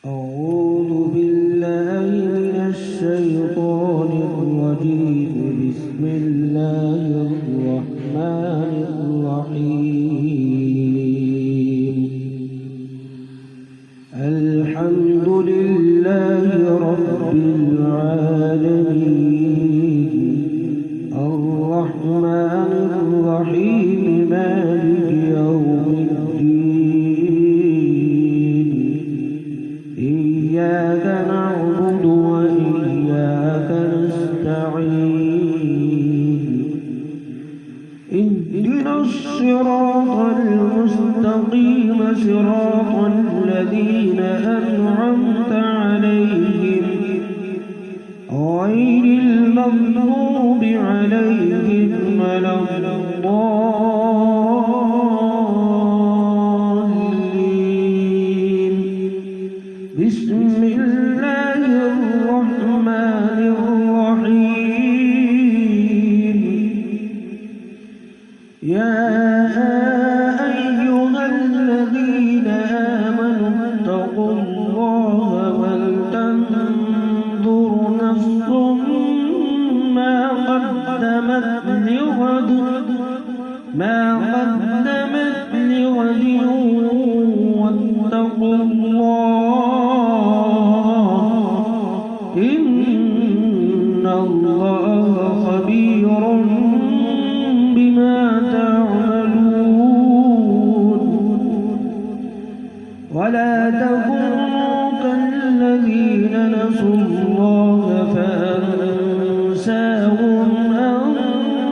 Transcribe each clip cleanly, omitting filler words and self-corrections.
أعوذ بالله من الشيطان الرجيم. بسم الله الرحمن الرحيم. الحمد لله رب العالمين الرحمن الرحيم مالك يوم الدين. إياك نعبد وإياك نستعين. اهدنا الصراط المستقيم صراط الذين أنعمت عليهم غير المغضوب عليهم ولا الضالين. بسم الله الرحمن الرحيم. يا أيها الذين آمنوا اتقوا الله ولتنظر نفس ما قدمت لغد واتقوا الله إن الله خبير بما تعملون. ولا تكونوا كالذين نسوا الله فأنساهم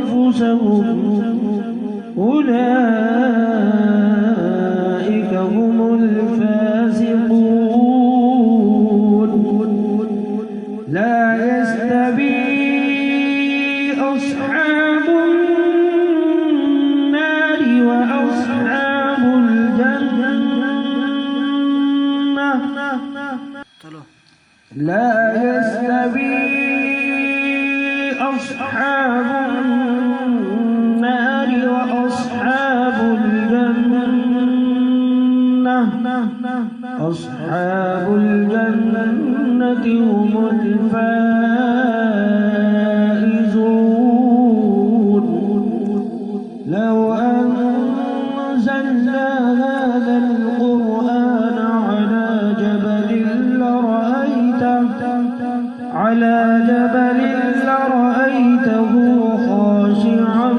أنفسهم أولئك هم الفاسقون. لا يستوي أصحاب النار وأصحاب الجنة. لا يستوي أصحاب النار وأصحاب الجنة. أصحاب الجنة هم الفائزون. لو أنزلنا هذا القرآن لرأيته خاشعا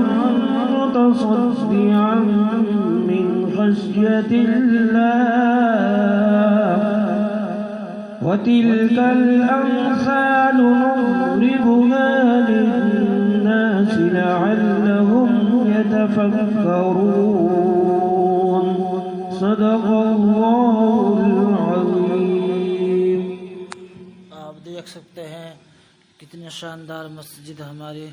متصدعا من خشية الله. وتلك الأمثال نضربها للناس لعلهم يتفكرون. صدق الله العظيم. आप देख सकते हैं कितनी शानदार मस्जिद हमारी